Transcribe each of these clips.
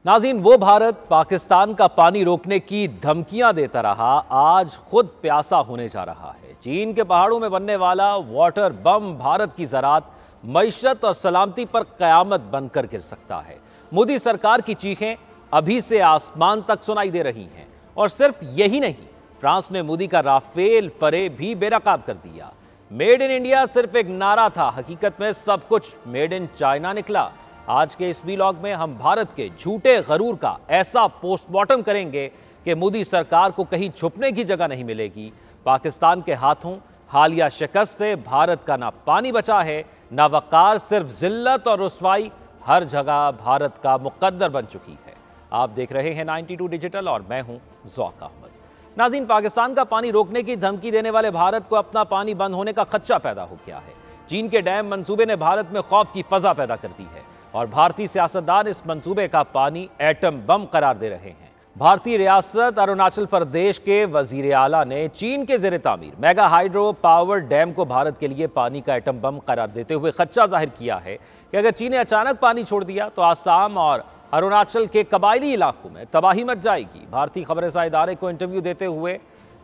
नाज़रीन, वो भारत पाकिस्तान का पानी रोकने की धमकियां देता रहा, आज खुद प्यासा होने जा रहा है। चीन के पहाड़ों में बनने वाला वाटर बम भारत की ज़राअत, मईशत और सलामती पर क़यामत बनकर गिर सकता है। मोदी सरकार की चीखें अभी से आसमान तक सुनाई दे रही हैं। और सिर्फ यही नहीं, फ्रांस ने मोदी का राफेल फरे भी बेनकाब कर दिया। मेड इन इंडिया सिर्फ एक नारा था, हकीकत में सब कुछ मेड इन चाइना निकला। आज के इस वीलॉग में हम भारत के झूठे गरूर का ऐसा पोस्टमार्टम करेंगे कि मोदी सरकार को कहीं छुपने की जगह नहीं मिलेगी। पाकिस्तान के हाथों हालिया शिकस्त से भारत का ना पानी बचा है, ना वकार, सिर्फ जिल्लत और रुसवाई हर जगह भारत का मुकद्दर बन चुकी है। आप देख रहे हैं 92 डिजिटल और मैं हूं ज़ौक अहमद। नाज़रीन, पाकिस्तान का पानी रोकने की धमकी देने वाले भारत को अपना पानी बंद होने का खदशा पैदा हो गया है। चीन के डैम मंसूबे ने भारत में खौफ की फजा पैदा कर दी है और भारतीय सियासतदान इस मंसूबे का पानी एटम बम करार दे रहे हैं। भारतीय रियासत अरुणाचल प्रदेश के वजीर आला ने चीन के ज़ेरे तामीर मेगा हाइड्रो पावर डैम को भारत के लिए पानी का एटम बम करार देते हुए खदशा जाहिर किया है कि अगर चीन ने अचानक पानी छोड़ दिया तो आसाम और अरुणाचल के कबायली इलाकों में तबाही मच जाएगी। भारतीय खबरसां इदारे को इंटरव्यू देते हुए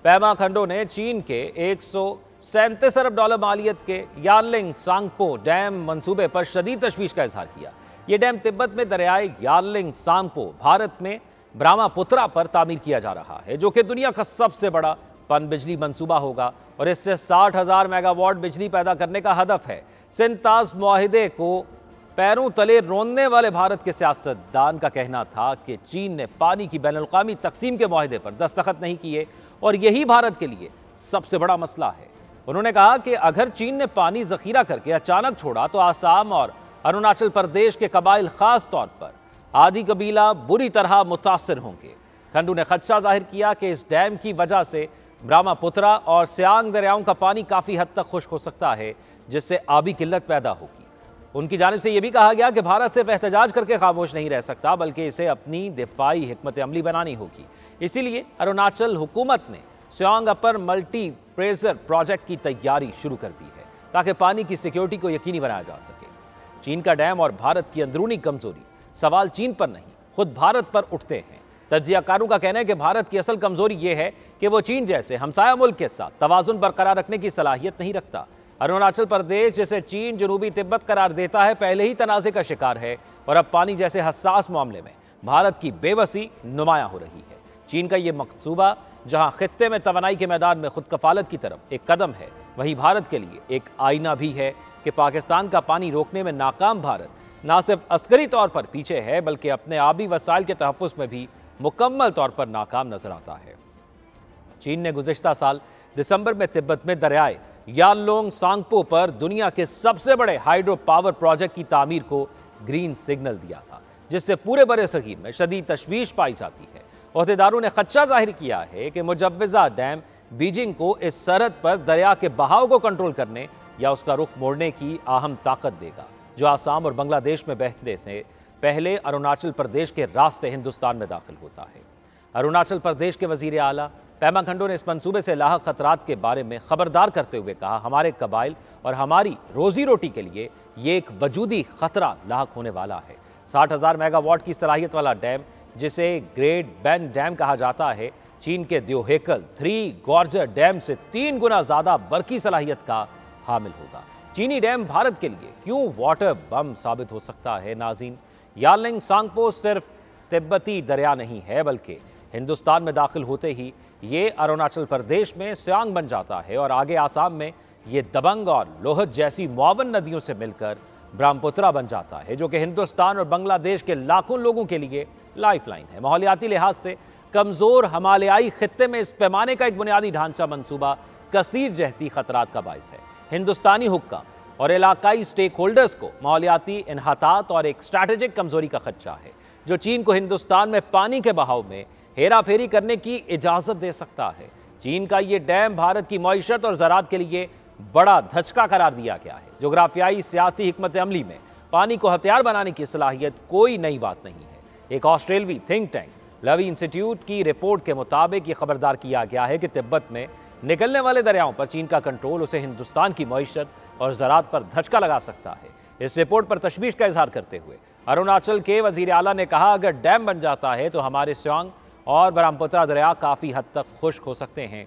पेमा खंडो ने चीन के 137 अरब डॉलर मालियत के यार्लिंग सांगपो डैम मंसूबे पर शदीद तशवीश का इजहार किया। यह डैम तिब्बत में दरियाए यार्लिंग सांगपो, भारत में ब्रह्मपुत्रा पर तामीर किया जा रहा है, जो कि दुनिया का सबसे बड़ा पन बिजली मंसूबा होगा और इससे 60,000 मेगावाट बिजली पैदा करने का हदफ है। सिंताज मुआहिदे को पैरों तले रोनने वाले भारत के सियासतदान का कहना था कि चीन ने पानी की बैनुल-अक़वामी तकसीम के मुआहिदे पर दस्तखत नहीं किए और यही भारत के लिए सबसे बड़ा मसला है। उन्होंने कहा कि अगर चीन ने पानी जखीरा करके अचानक छोड़ा तो आसाम और अरुणाचल प्रदेश के कबाइल, खास तौर पर आदि कबीला, बुरी तरह मुतासर होंगे। खंडू ने खदशा जाहिर किया कि इस डैम की वजह से ब्रह्मपुत्रा और सियांग दरियाओं का पानी काफ़ी हद तक खुश्क हो सकता है, जिससे आबी किल्लत पैदा होगी। उनकी जानिब से यह भी कहा गया कि भारत सिर्फ एहतजाज करके खामोश नहीं रह सकता, बल्कि इसे अपनी दिफाई हिकमत अमली बनानी होगी। इसीलिए अरुणाचल हुकूमत ने सियांग अपर मल्टी प्रेशर प्रोजेक्ट की तैयारी शुरू कर दी है, ताकि पानी की सिक्योरिटी को यकीनी बनाया जा सके। चीन का डैम और भारत की अंदरूनी कमजोरी, सवाल चीन पर नहीं, खुद भारत पर उठते हैं। तज्जियाकारों का कहना है कि भारत की असल कमजोरी यह है कि वो चीन जैसे हमसाया मुल्क के साथ तवाजुन बरकरार रखने की सलाहियत नहीं रखता। अरुणाचल प्रदेश, जिसे चीन जनूबी तिब्बत करार देता है, पहले ही तनाज़े का शिकार है और अब पानी जैसे हसास मामले में भारत की बेबसी नुमायां हो रही है। चीन का ये मंसूबा जहां खित्ते में तवानाई के मैदान में खुद कफालत की तरफ एक कदम है, वहीं भारत के लिए एक आईना भी है कि पाकिस्तान का पानी रोकने में नाकाम भारत ना सिर्फ अस्करी तौर पर पीछे है, बल्कि अपने आबी वसाइल के तहफ़्फ़ुज़ में भी मुकम्मल तौर पर नाकाम नजर आता है। चीन ने गुज़िश्ता साल दिसंबर में तिब्बत में दरियाए यार्लोंग सांगपो पर दुनिया के सबसे बड़े हाइड्रो पावर प्रोजेक्ट की तामीर को ग्रीन सिग्नल दिया था, जिससे पूरे बरे सगीर में शदीद तशवीश पाई जाती है। ओहदेदारों ने खदशा जाहिर किया है कि मुजव्वज़ा डैम बीजिंग को इस सरहद पर दरिया के बहाव को कंट्रोल करने या उसका रुख मोड़ने की अहम ताकत देगा, जो आसाम और बांग्लादेश में बहने से पहले अरुणाचल प्रदेश के रास्ते हिंदुस्तान में दाखिल होता है। अरुणाचल प्रदेश के वजीर आला पेमा खंडो ने इस मंसूबे से लाहक खतरात के बारे में खबरदार करते हुए कहा, हमारे कबाइल और हमारी रोजी रोटी के लिए ये एक वजूदी खतरा लाहक होने वाला है। 60,000 मेगावाट की सलाहियत वाला डैम, जिसे ग्रेट बेन डैम कहा जाता है, चीन के द्योहेकल 3 गॉर्जर डैम से 3 गुना ज्यादा बरकी सलाहियत का हामिल होगा। चीनी डैम भारत के लिए क्यों वाटर बम साबित हो सकता है? नाज़रीन, यार्लिंग सांगपो सिर्फ तिब्बती दरिया नहीं है, बल्कि हिंदुस्तान में दाखिल होते ही ये अरुणाचल प्रदेश में सियांग बन जाता है और आगे आसाम में ये दबंग और लोहत जैसी मुआवन नदियों से मिलकर ब्रह्मपुत्रा बन जाता है, जो कि हिंदुस्तान और बांग्लादेश के लाखों लोगों के लिए लाइफलाइन है। माहौलियाती लिहाज से कमजोर हिमालयाई खित्ते में इस पैमाने का एक बुनियादी ढांचा मंसूबा कसीर जहती खतरात का बायस है। हिंदुस्तानी हुक्काम और इलाकाई स्टेक होल्डर्स को माहौलियाती इन्हातात और एक स्ट्रैटेजिक कमजोरी का खदशा है, जो चीन को हिंदुस्तान में पानी के बहाव में हेरा फेरी करने की इजाजत दे सकता है। चीन का ये डैम भारत की मईशत और ज़राअत के लिए बड़ा धचका करार दिया गया है। जोग्राफियाई सियासी हिकमत अमली में पानी को हथियार बनाने की सलाहियत कोई नई बात नहीं है। एक ऑस्ट्रेलवी थिंक टैंक लवी इंस्टीट्यूट की रिपोर्ट के मुताबिक ये खबरदार किया गया है कि तिब्बत में निकलने वाले दरियाओं पर चीन का कंट्रोल उसे हिंदुस्तान की मईशत और ज़राअत पर धचका लगा सकता है। इस रिपोर्ट पर तशवीश का इजहार करते हुए अरुणाचल के वजीर आला ने कहा, अगर डैम बन जाता है तो हमारे सियांग और ब्रह्मपुत्र दरिया काफ़ी हद तक खुश्क हो सकते हैं।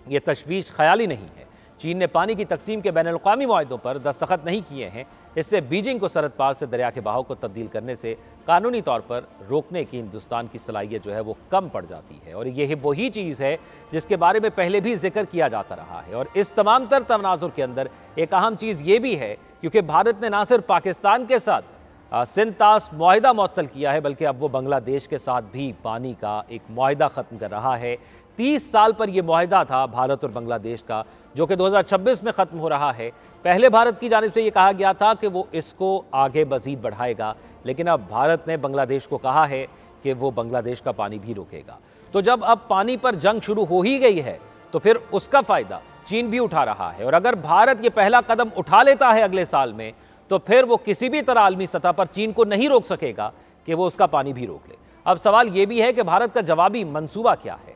ये तशवीश ख्याली नहीं है। चीन ने पानी की तकसीम के बैनुल-अक़वामी मुआहदों पर दस्तखत नहीं किए हैं। इससे बीजिंग को सरहद पार से दरिया के बहाव को तब्दील करने से कानूनी तौर पर रोकने की हिंदुस्तान की सलाहियत जो है वो कम पड़ जाती है। और यह वही चीज़ है जिसके बारे में पहले भी जिक्र किया जाता रहा है। और इस तमाम तर तनाजुर के अंदर एक अहम चीज़ ये भी है, क्योंकि भारत ने ना सिर्फ पाकिस्तान के साथ सिंध-तास मुआहिदा मुअत्तल किया है, बल्कि अब वो बांग्लादेश के साथ भी पानी का एक मुआहिदा ख़त्म कर रहा है। 30 साल पर यह मुआहिदा था भारत और बांग्लादेश का, जो कि 2026 में ख़त्म हो रहा है। पहले भारत की जानिब से ये कहा गया था कि वो इसको आगे मज़ीद बढ़ाएगा, लेकिन अब भारत ने बांग्लादेश को कहा है कि वो बांग्लादेश का पानी भी रोकेगा। तो जब अब पानी पर जंग शुरू हो ही गई है तो फिर उसका फ़ायदा चीन भी उठा रहा है। और अगर भारत ये पहला कदम उठा लेता है अगले साल में, तो फिर वो किसी भी तरह आलमी सतह पर चीन को नहीं रोक सकेगा कि वो उसका पानी भी रोक ले। अब सवाल ये भी है कि भारत का जवाबी मंसूबा क्या है।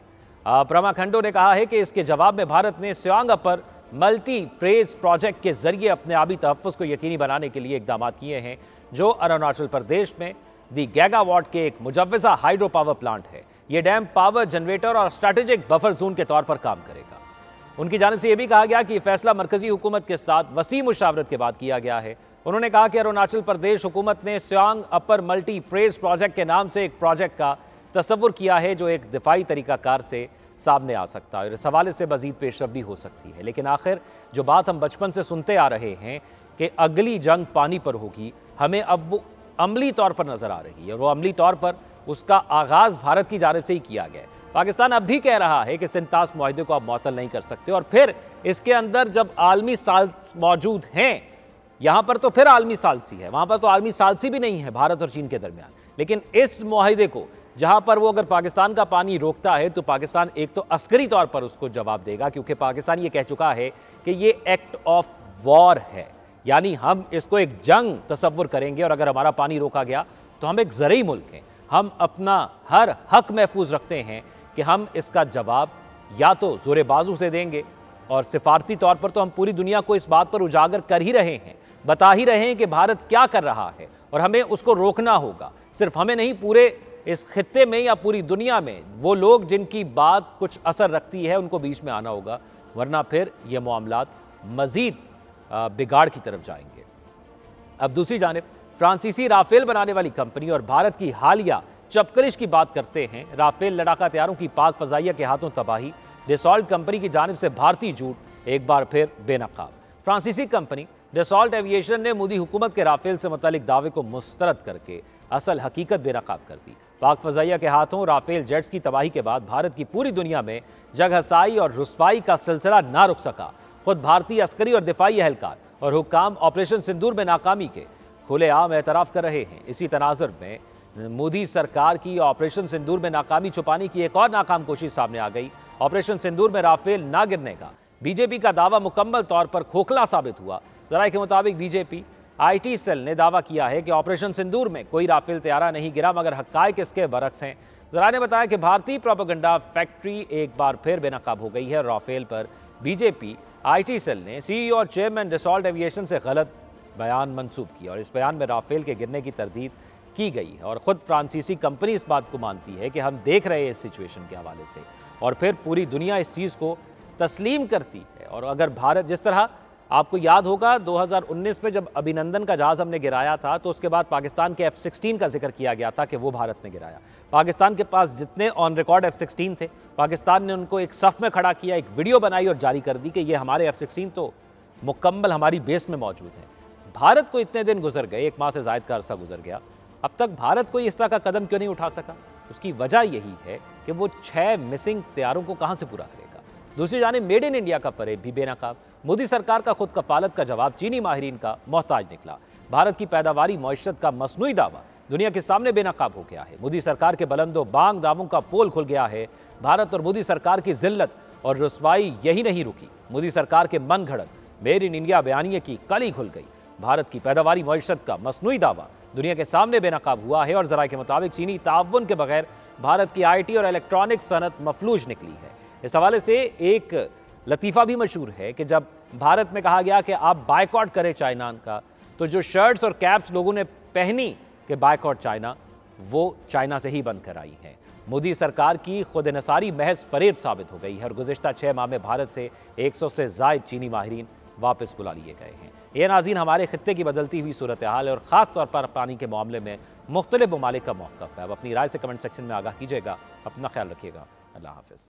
प्रमा खंडो ने कहा है कि इसके जवाब में भारत ने सियांग अपर मल्टी प्रेज प्रोजेक्ट के जरिए अपने आबी तहफ़्फ़ुज़ को यकीनी बनाने के लिए इक़दाम किए हैं, जो अरुणाचल प्रदेश में दी गैगावाट के एक मुजव्वज़ा हाइड्रो पावर प्लांट है। ये डैम पावर जनरेटर और स्ट्रैटेजिक बफर जोन के तौर पर काम करेगा। उनकी जानिब से यह भी कहा गया कि यह फैसला मरकजी हुकूमत के साथ वसी मुशावरत के बाद किया गया है। उन्होंने कहा कि अरुणाचल प्रदेश हुकूमत ने सियांग अपर मल्टी प्रेज प्रोजेक्ट के नाम से एक प्रोजेक्ट का तस्वुर किया है, जो एक दिफाई तरीक़ाकार से सामने आ सकता है और इस हवाले से मज़ीद पेशरफ भी हो सकती है। लेकिन आखिर जो बात हम बचपन से सुनते आ रहे हैं कि अगली जंग पानी पर होगी, हमें अब वो अमली तौर पर नज़र आ रही है। और वो अमली तौर पर उसका आगाज़ भारत की जानिब से ही किया गया है। पाकिस्तान अब भी कह रहा है कि सिंध-तास मुआहिदे को आप मुअत्तल नहीं कर सकते, और फिर इसके अंदर जब आलमी साल्स मौजूद हैं, यहाँ पर तो फिर आलमी सालसी है, वहाँ पर तो आलमी सालसी भी नहीं है भारत और चीन के दरमियान। लेकिन इस मुआहिदे को जहाँ पर वो अगर पाकिस्तान का पानी रोकता है तो पाकिस्तान एक तो अस्करी तौर पर उसको जवाब देगा, क्योंकि पाकिस्तान ये कह चुका है कि ये एक्ट ऑफ वॉर है, यानी हम इसको एक जंग तस्वुर करेंगे और अगर हमारा पानी रोका गया तो हम एक ज़रई मुल्क हैं, हम अपना हर हक महफूज रखते हैं कि हम इसका जवाब या तो ज़ोरे बाजू से देंगे, और सिफारती तौर पर तो हम पूरी दुनिया को इस बात पर उजागर कर ही रहे हैं, बता ही रहे हैं कि भारत क्या कर रहा है और हमें उसको रोकना होगा। सिर्फ हमें नहीं, पूरे इस खित्ते में या पूरी दुनिया में वो लोग जिनकी बात कुछ असर रखती है उनको बीच में आना होगा, वरना फिर ये मामलात मज़ीद बिगाड़ की तरफ जाएंगे। अब दूसरी जानिब फ्रांसीसी राफेल बनाने वाली कंपनी और भारत की हालिया चपकलिश की बात करते हैं। राफेल लड़ाका तैयारों की पाक फजाइया के हाथों तबाही, डसॉल्ट कंपनी की जानिब से भारतीय झूठ एक बार फिर बेनकाब। फ्रांसीसी कंपनी डसॉल्ट एविएशन ने मोदी हुकूमत के राफेल से मुतालिक दावे को मुस्तरद करके असल हकीकत बेनकाब कर दी। पाक फजाइया के हाथों राफेल जेट्स की तबाही के बाद भारत की पूरी दुनिया में जगहसाई और रुसवाई का सिलसिला ना रुक सका। खुद भारतीय अस्करी और दिफाई एहलकार और हुक्काम ऑपरेशन सिंदूर में नाकामी के खुलेआम एतराफ़ कर रहे हैं। इसी तनाजुर में मोदी सरकार की ऑपरेशन सिंदूर में नाकामी छुपाने की एक और नाकाम कोशिश सामने आ गई। ऑपरेशन सिंदूर में राफेल ना गिरने का बीजेपी का दावा मुकम्मल तौर पर खोखला साबित हुआ। ज़राए के मुताबिक बीजेपी IT सेल ने दावा किया है कि ऑपरेशन सिंदूर में कोई राफेल तैयारा नहीं गिरा, मगर हक़ाइक़ इसके बरक्स हैं। ज़राए ने बताया कि भारतीय प्रोपेगेंडा फैक्ट्री एक बार फिर बेनकाब हो गई है। राफेल पर बीजेपी IT सेल ने CEO और चेयरमैन डसॉल्ट एविएशन से गलत बयान मंसूब किया और इस बयान में राफेल के गिरने की तरदीद की गई है। और ख़ुद फ्रांसीसी कंपनी इस बात को मानती है कि हम देख रहे हैं इस सिचुएशन के हवाले से, और फिर पूरी दुनिया इस चीज़ को तस्लीम करती है। और अगर भारत, जिस तरह आपको याद होगा 2019 में जब अभिनंदन का जहाज़ हमने गिराया था, तो उसके बाद पाकिस्तान के F-16 का जिक्र किया गया था कि वो भारत ने गिराया। पाकिस्तान के पास जितने ऑन रिकॉर्ड F-16 थे, पाकिस्तान ने उनको एक सफ़ में खड़ा किया, एक वीडियो बनाई और जारी कर दी कि ये हमारे F-16 तो मुकम्मल हमारी बेस में मौजूद हैं। भारत को इतने दिन गुजर गए, 1 माह से ज़ायद का अरसा गुजर गया, अब तक भारत कोई इस तरह का कदम क्यों नहीं उठा सका? उसकी वजह यही है कि वो 6 मिसिंग तैयारों को कहाँ से पूरा करेगा। दूसरी जानिब मेड इन इंडिया का फरेब भी बेनकाब। मोदी सरकार का खुद कफालत का जवाब चीनी माहिरीन का मोहताज निकला। भारत की पैदावारी मईशत का मसनूई दावा दुनिया के सामने बेनकाब हो गया है। मोदी सरकार के बुलंदो बांग दावों का पोल खुल गया है। भारत और मोदी सरकार की जिल्लत और रुसवाई यही नहीं रुकी। मोदी सरकार के मन घड़त मेड इन इंडिया बयानिए की कली खुल गई। भारत की पैदावारी मईशत का मसनूई दावा दुनिया के सामने बेनकाब हुआ है और ज़राए के मुताबिक चीनी ताउन के बगैर भारत की IT और इलेक्ट्रॉनिक सनत मफलूज निकली है। इस हवाले से एक लतीफ़ा भी मशहूर है कि जब भारत में कहा गया कि आप बायकॉट करें चाइना का, तो जो शर्ट्स और कैप्स लोगों ने पहनी कि बायकॉट चाइना वो चाइना से ही बनकर आई हैं। मोदी सरकार की खुद इनसारी महज फरेब साबित हो गई है और गुज़िश्ता 6 माह में भारत से 100 से ज़ायद चीनी माहिरीन वापस बुला लिए गए हैं। ये नाज़रीन हाल खित्ते की बदलती हुई सूरत हाल है और ख़ास तौर पर पानी के मामले में मुख्तलिफ ममालिक का मौक़िफ़ है। अब अपनी राय से कमेंट सेक्शन में आगाह कीजिएगा। अपना ख्याल रखिएगा। अल्लाह हाफ़िज़।